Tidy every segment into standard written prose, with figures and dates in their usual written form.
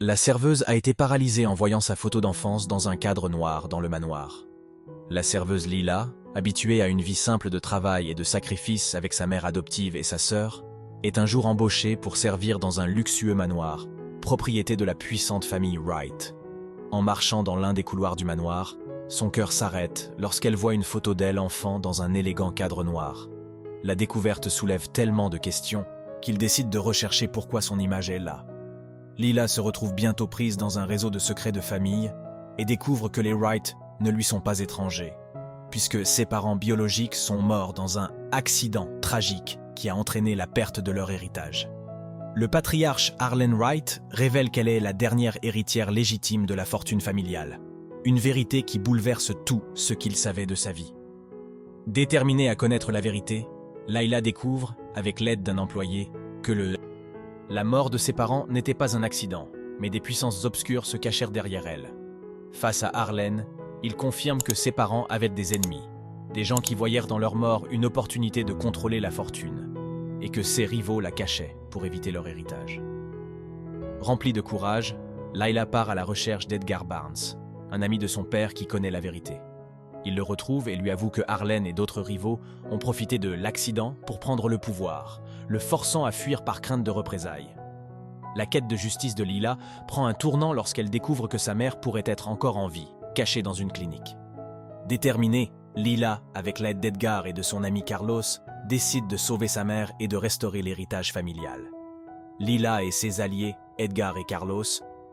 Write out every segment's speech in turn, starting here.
La serveuse a été paralysée en voyant sa photo d'enfance dans un cadre noir dans le manoir. La serveuse Lila, habituée à une vie simple de travail et de sacrifice avec sa mère adoptive et sa sœur, est un jour embauchée pour servir dans un luxueux manoir, propriété de la puissante famille Wright. En marchant dans l'un des couloirs du manoir, son cœur s'arrête lorsqu'elle voit une photo d'elle enfant dans un élégant cadre noir. La découverte soulève tellement de questions qu'il décide de rechercher pourquoi son image est là. Lila se retrouve bientôt prise dans un réseau de secrets de famille et découvre que les Wright ne lui sont pas étrangers, puisque ses parents biologiques sont morts dans un accident tragique qui a entraîné la perte de leur héritage. Le patriarche Arlen Wright révèle qu'elle est la dernière héritière légitime de la fortune familiale, une vérité qui bouleverse tout ce qu'il savait de sa vie. Déterminée à connaître la vérité, Layla découvre, avec l'aide d'un employé, que la mort de ses parents n'était pas un accident, mais des puissances obscures se cachèrent derrière elle. Face à Arlen, il confirme que ses parents avaient des ennemis, des gens qui voyèrent dans leur mort une opportunité de contrôler la fortune, et que ses rivaux la cachaient pour éviter leur héritage. Remplie de courage, Layla part à la recherche d'Edgar Barnes, un ami de son père qui connaît la vérité. Il le retrouve et lui avoue que Arlen et d'autres rivaux ont profité de l'accident pour prendre le pouvoir, le forçant à fuir par crainte de représailles. La quête de justice de Lila prend un tournant lorsqu'elle découvre que sa mère pourrait être encore en vie, cachée dans une clinique. Déterminée, Lila, avec l'aide d'Edgar et de son ami Carlos, décide de sauver sa mère et de restaurer l'héritage familial. Lila et ses alliés, Edgar et Carlos,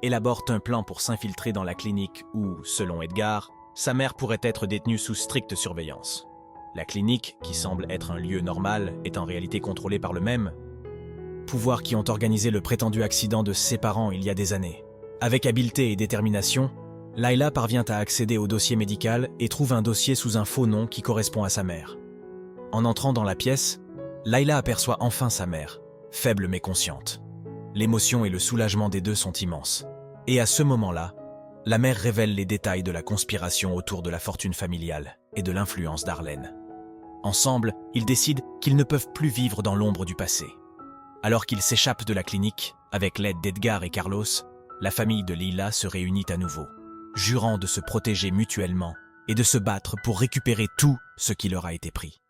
élaborent un plan pour s'infiltrer dans la clinique où, selon Edgar, sa mère pourrait être détenue sous stricte surveillance. La clinique, qui semble être un lieu normal, est en réalité contrôlée par le même pouvoir qui ont organisé le prétendu accident de ses parents il y a des années. Avec habileté et détermination, Layla parvient à accéder au dossier médical et trouve un dossier sous un faux nom qui correspond à sa mère. En entrant dans la pièce, Layla aperçoit enfin sa mère, faible mais consciente. L'émotion et le soulagement des deux sont immenses. Et à ce moment-là, la mère révèle les détails de la conspiration autour de la fortune familiale et de l'influence d'Arlen. Ensemble, ils décident qu'ils ne peuvent plus vivre dans l'ombre du passé. Alors qu'ils s'échappent de la clinique, avec l'aide d'Edgar et Carlos, la famille de Lila se réunit à nouveau, jurant de se protéger mutuellement et de se battre pour récupérer tout ce qui leur a été pris.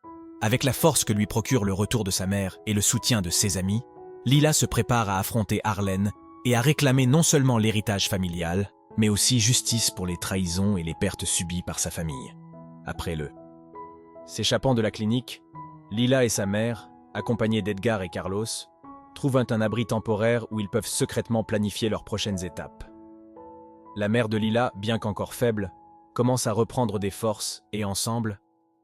Avec la force que lui procure le retour de sa mère et le soutien de ses amis, Lila se prépare à affronter Arlen et à réclamer non seulement l'héritage familial, mais aussi justice pour les trahisons et les pertes subies par sa famille. Après s'échappant de la clinique, Lila et sa mère, accompagnés d'Edgar et Carlos, trouvent un abri temporaire où ils peuvent secrètement planifier leurs prochaines étapes. La mère de Lila, bien qu'encore faible, commence à reprendre des forces et ensemble,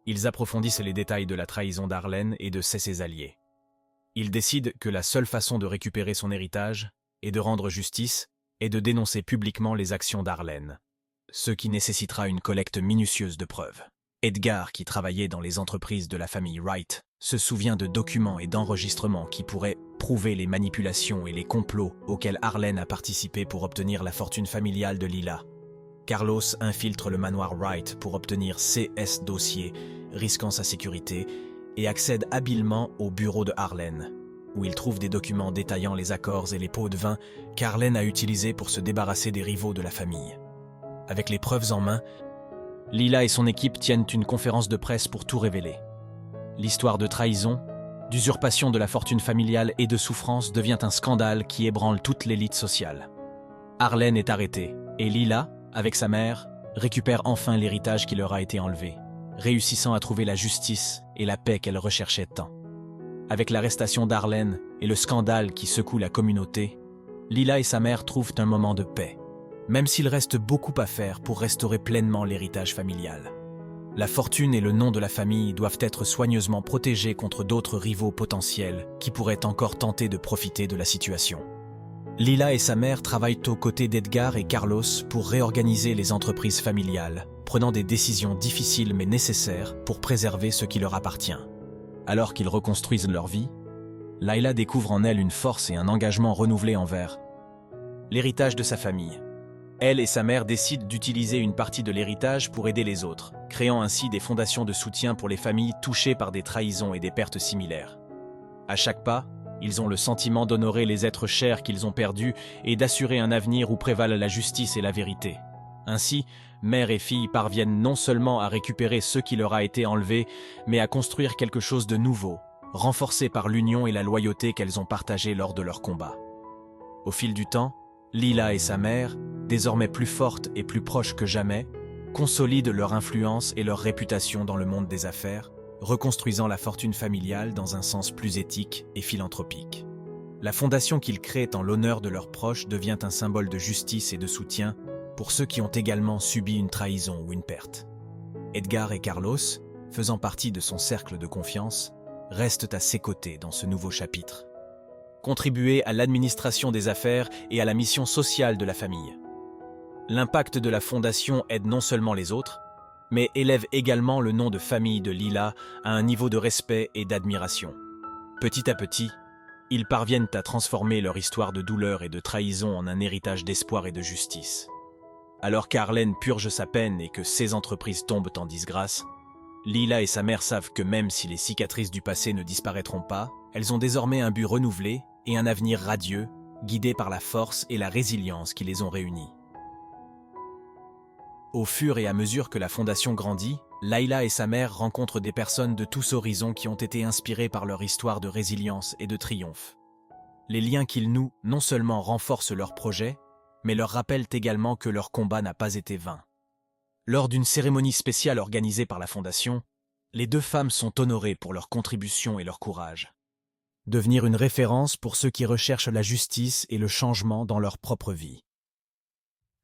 ils approfondissent les détails de la trahison d'Arlen et de ses alliés. Ils décident que la seule façon de récupérer son héritage et de rendre justice est de dénoncer publiquement les actions d'Arlen, ce qui nécessitera une collecte minutieuse de preuves. Edgar, qui travaillait dans les entreprises de la famille Wright, se souvient de documents et d'enregistrements qui pourraient prouver les manipulations et les complots auxquels Arlen a participé pour obtenir la fortune familiale de Lila. Carlos infiltre le manoir Wright pour obtenir CS dossiers, risquant sa sécurité, et accède habilement au bureau de Arlen, où il trouve des documents détaillant les accords et les pots de vin qu'Arlen a utilisés pour se débarrasser des rivaux de la famille. Avec les preuves en main, Lila et son équipe tiennent une conférence de presse pour tout révéler. L'histoire de trahison, d'usurpation de la fortune familiale et de souffrance devient un scandale qui ébranle toute l'élite sociale. Arlen est arrêté, et Lila, avec sa mère, récupère enfin l'héritage qui leur a été enlevé, réussissant à trouver la justice et la paix qu'elle recherchait tant. Avec l'arrestation d'Arlen et le scandale qui secoue la communauté, Lila et sa mère trouvent un moment de paix, même s'il reste beaucoup à faire pour restaurer pleinement l'héritage familial. La fortune et le nom de la famille doivent être soigneusement protégés contre d'autres rivaux potentiels qui pourraient encore tenter de profiter de la situation. Lila et sa mère travaillent aux côtés d'Edgar et Carlos pour réorganiser les entreprises familiales, prenant des décisions difficiles mais nécessaires pour préserver ce qui leur appartient. Alors qu'ils reconstruisent leur vie, Layla découvre en elle une force et un engagement renouvelé envers l'héritage de sa famille. Elle et sa mère décident d'utiliser une partie de l'héritage pour aider les autres, créant ainsi des fondations de soutien pour les familles touchées par des trahisons et des pertes similaires. À chaque pas, Ils ont le sentiment d'honorer les êtres chers qu'ils ont perdus et d'assurer un avenir où prévalent la justice et la vérité. Ainsi, mère et fille parviennent non seulement à récupérer ce qui leur a été enlevé, mais à construire quelque chose de nouveau, renforcé par l'union et la loyauté qu'elles ont partagées lors de leur combat. Au fil du temps, Lila et sa mère, désormais plus fortes et plus proches que jamais, consolident leur influence et leur réputation dans le monde des affaires, reconstruisant la fortune familiale dans un sens plus éthique et philanthropique. La fondation qu'ils créent en l'honneur de leurs proches devient un symbole de justice et de soutien pour ceux qui ont également subi une trahison ou une perte. Edgar et Carlos, faisant partie de son cercle de confiance, restent à ses côtés dans ce nouveau chapitre. Contribuer à l'administration des affaires et à la mission sociale de la famille. L'impact de la fondation aide non seulement les autres, mais élève également le nom de famille de Lila à un niveau de respect et d'admiration. Petit à petit, ils parviennent à transformer leur histoire de douleur et de trahison en un héritage d'espoir et de justice. Alors qu'Arlène purge sa peine et que ses entreprises tombent en disgrâce, Lila et sa mère savent que même si les cicatrices du passé ne disparaîtront pas, elles ont désormais un but renouvelé et un avenir radieux, guidé par la force et la résilience qui les ont réunis. Au fur et à mesure que la fondation grandit, Layla et sa mère rencontrent des personnes de tous horizons qui ont été inspirées par leur histoire de résilience et de triomphe. Les liens qu'ils nouent non seulement renforcent leur projet, mais leur rappellent également que leur combat n'a pas été vain. Lors d'une cérémonie spéciale organisée par la fondation, les deux femmes sont honorées pour leur contribution et leur courage. Devenir une référence pour ceux qui recherchent la justice et le changement dans leur propre vie.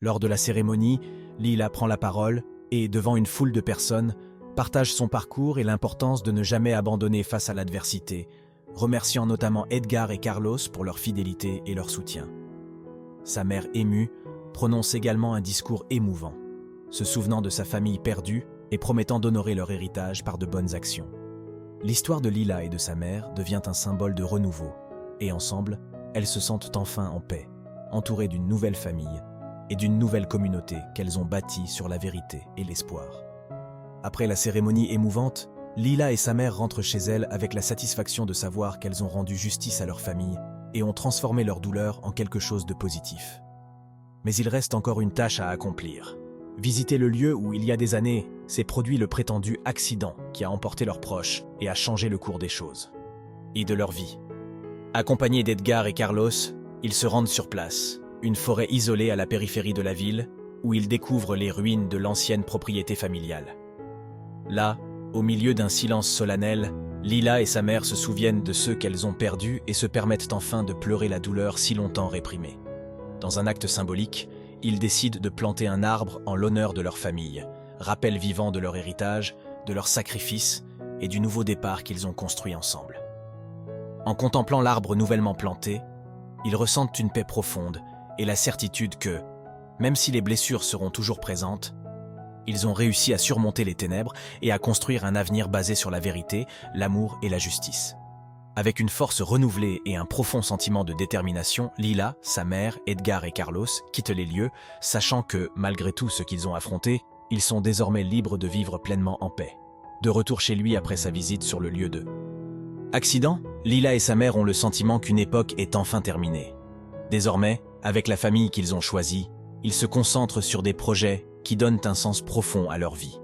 Lors de la cérémonie, Lila prend la parole et, devant une foule de personnes, partage son parcours et l'importance de ne jamais abandonner face à l'adversité, remerciant notamment Edgar et Carlos pour leur fidélité et leur soutien. Sa mère émue prononce également un discours émouvant, se souvenant de sa famille perdue et promettant d'honorer leur héritage par de bonnes actions. L'histoire de Lila et de sa mère devient un symbole de renouveau, et ensemble, elles se sentent enfin en paix, entourées d'une nouvelle famille et d'une nouvelle communauté qu'elles ont bâtie sur la vérité et l'espoir. Après la cérémonie émouvante, Lila et sa mère rentrent chez elles avec la satisfaction de savoir qu'elles ont rendu justice à leur famille et ont transformé leur douleur en quelque chose de positif. Mais il reste encore une tâche à accomplir. Visiter le lieu où, il y a des années, s'est produit le prétendu accident qui a emporté leurs proches et a changé le cours des choses. Et de leur vie. Accompagnés d'Edgar et Carlos, ils se rendent sur place, une forêt isolée à la périphérie de la ville, où ils découvrent les ruines de l'ancienne propriété familiale. Là, au milieu d'un silence solennel, Lila et sa mère se souviennent de ceux qu'elles ont perdus et se permettent enfin de pleurer la douleur si longtemps réprimée. Dans un acte symbolique, ils décident de planter un arbre en l'honneur de leur famille, rappel vivant de leur héritage, de leur sacrifice et du nouveau départ qu'ils ont construit ensemble. En contemplant l'arbre nouvellement planté, ils ressentent une paix profonde et la certitude que, même si les blessures seront toujours présentes, ils ont réussi à surmonter les ténèbres et à construire un avenir basé sur la vérité, l'amour et la justice. Avec une force renouvelée et un profond sentiment de détermination, Lila, sa mère, Edgar et Carlos quittent les lieux, sachant que, malgré tout ce qu'ils ont affronté, ils sont désormais libres de vivre pleinement en paix. De retour chez lui après sa visite sur le lieu de accident, Lila et sa mère ont le sentiment qu'une époque est enfin terminée. Désormais, avec la famille qu'ils ont choisie, ils se concentrent sur des projets qui donnent un sens profond à leur vie.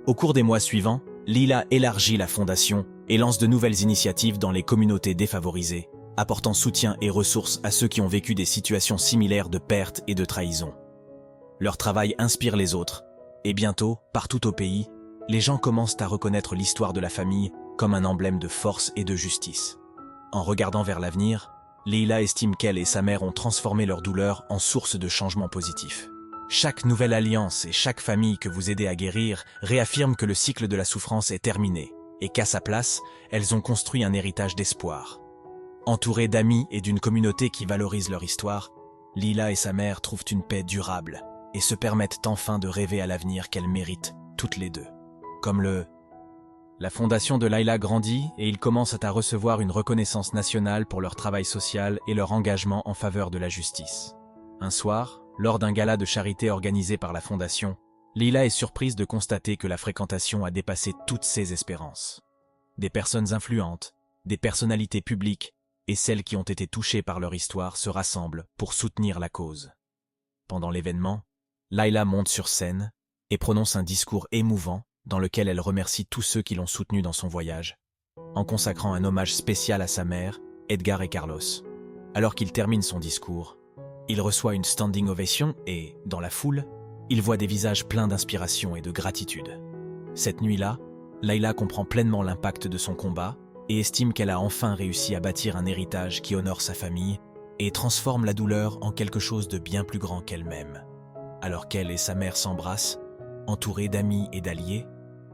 Au cours des mois suivants, Lila élargit la fondation et lance de nouvelles initiatives dans les communautés défavorisées, apportant soutien et ressources à ceux qui ont vécu des situations similaires de perte et de trahison. Leur travail inspire les autres, et bientôt, partout au pays, les gens commencent à reconnaître l'histoire de la famille comme un emblème de force et de justice. En regardant vers l'avenir, Lila estime qu'elle et sa mère ont transformé leur douleur en source de changements positifs. Chaque nouvelle alliance et chaque famille que vous aidez à guérir réaffirme que le cycle de la souffrance est terminé et qu'à sa place, elles ont construit un héritage d'espoir. Entourées d'amis et d'une communauté qui valorise leur histoire, Lila et sa mère trouvent une paix durable et se permettent enfin de rêver à l'avenir qu'elles méritent, toutes les deux. Comme La fondation de Layla grandit et ils commencent à recevoir une reconnaissance nationale pour leur travail social et leur engagement en faveur de la justice. Un soir, lors d'un gala de charité organisé par la fondation, Lila est surprise de constater que la fréquentation a dépassé toutes ses espérances. Des personnes influentes, des personnalités publiques et celles qui ont été touchées par leur histoire se rassemblent pour soutenir la cause. Pendant l'événement, Layla monte sur scène et prononce un discours émouvant dans lequel elle remercie tous ceux qui l'ont soutenue dans son voyage, en consacrant un hommage spécial à sa mère, Edgar et Carlos. Alors qu'il termine son discours, il reçoit une standing ovation et, dans la foule, il voit des visages pleins d'inspiration et de gratitude. Cette nuit-là, Layla comprend pleinement l'impact de son combat et estime qu'elle a enfin réussi à bâtir un héritage qui honore sa famille et transforme la douleur en quelque chose de bien plus grand qu'elle-même. Alors qu'elle et sa mère s'embrassent, entourées d'amis et d'alliés,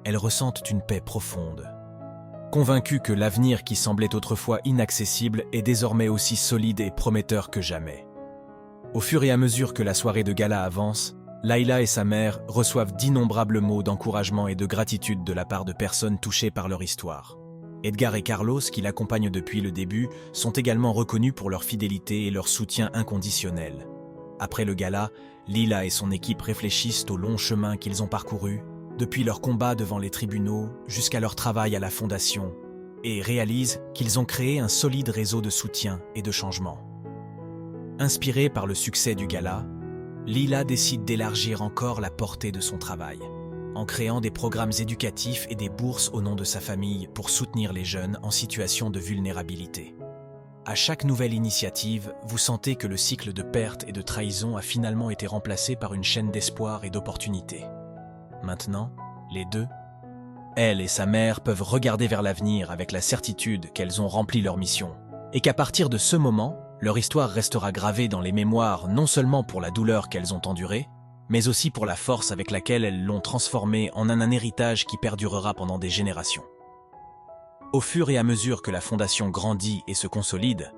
elles ressentent une paix profonde. Convaincues que l'avenir qui semblait autrefois inaccessible est désormais aussi solide et prometteur que jamais. Au fur et à mesure que la soirée de gala avance, Layla et sa mère reçoivent d'innombrables mots d'encouragement et de gratitude de la part de personnes touchées par leur histoire. Edgar et Carlos, qui l'accompagnent depuis le début, sont également reconnus pour leur fidélité et leur soutien inconditionnel. Après le gala, Lila et son équipe réfléchissent au long chemin qu'ils ont parcouru, depuis leur combat devant les tribunaux jusqu'à leur travail à la fondation, et réalisent qu'ils ont créé un solide réseau de soutien et de changement. Inspirée par le succès du gala, Lila décide d'élargir encore la portée de son travail, en créant des programmes éducatifs et des bourses au nom de sa famille pour soutenir les jeunes en situation de vulnérabilité. À chaque nouvelle initiative, vous sentez que le cycle de perte et de trahison a finalement été remplacé par une chaîne d'espoir et d'opportunités. Maintenant, les deux, elle et sa mère, peuvent regarder vers l'avenir avec la certitude qu'elles ont rempli leur mission, et qu'à partir de ce moment, leur histoire restera gravée dans les mémoires non seulement pour la douleur qu'elles ont endurée, mais aussi pour la force avec laquelle elles l'ont transformée en un héritage qui perdurera pendant des générations. Au fur et à mesure que la fondation grandit et se consolide,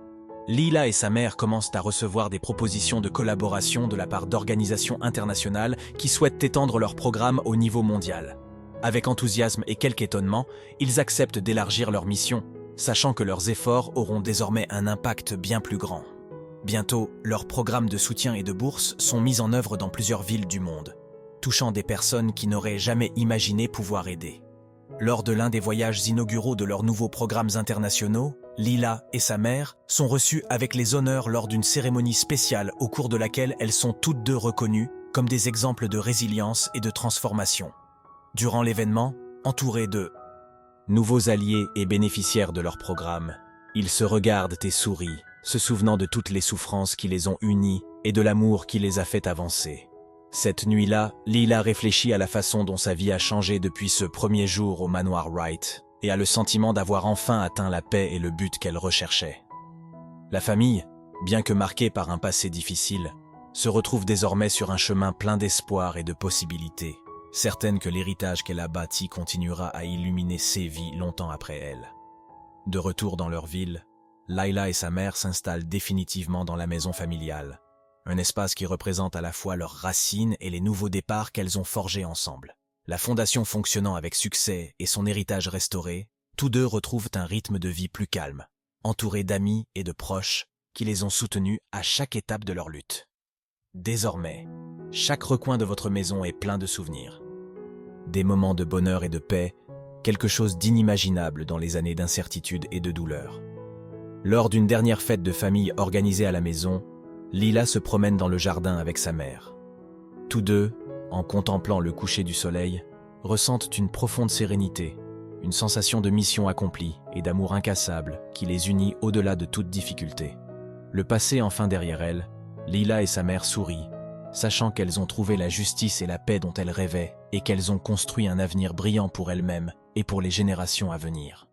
Lila et sa mère commencent à recevoir des propositions de collaboration de la part d'organisations internationales qui souhaitent étendre leur programme au niveau mondial. Avec enthousiasme et quelque étonnement, ils acceptent d'élargir leur mission, sachant que leurs efforts auront désormais un impact bien plus grand. Bientôt, leurs programmes de soutien et de bourse sont mis en œuvre dans plusieurs villes du monde, touchant des personnes qui n'auraient jamais imaginé pouvoir aider. Lors de l'un des voyages inauguraux de leurs nouveaux programmes internationaux, Lila et sa mère sont reçues avec les honneurs lors d'une cérémonie spéciale au cours de laquelle elles sont toutes deux reconnues comme des exemples de résilience et de transformation. Durant l'événement, entourées de nouveaux alliés et bénéficiaires de leur programme, ils se regardent et sourient, se souvenant de toutes les souffrances qui les ont unis et de l'amour qui les a fait avancer. Cette nuit-là, Lila réfléchit à la façon dont sa vie a changé depuis ce premier jour au manoir Wright et a le sentiment d'avoir enfin atteint la paix et le but qu'elle recherchait. La famille, bien que marquée par un passé difficile, se retrouve désormais sur un chemin plein d'espoir et de possibilités, certaine que l'héritage qu'elle a bâti continuera à illuminer ses vies longtemps après elle. De retour dans leur ville, Layla et sa mère s'installent définitivement dans la maison familiale, un espace qui représente à la fois leurs racines et les nouveaux départs qu'elles ont forgés ensemble. La fondation fonctionnant avec succès et son héritage restauré, tous deux retrouvent un rythme de vie plus calme, entourés d'amis et de proches qui les ont soutenus à chaque étape de leur lutte. Désormais, chaque recoin de votre maison est plein de souvenirs. Des moments de bonheur et de paix, quelque chose d'inimaginable dans les années d'incertitude et de douleur. Lors d'une dernière fête de famille organisée à la maison, Lila se promène dans le jardin avec sa mère. Tous deux, en contemplant le coucher du soleil, ressentent une profonde sérénité, une sensation de mission accomplie et d'amour incassable qui les unit au-delà de toute difficulté. Le passé enfin derrière elles, Lila et sa mère sourient, sachant qu'elles ont trouvé la justice et la paix dont elles rêvaient et qu'elles ont construit un avenir brillant pour elles-mêmes et pour les générations à venir.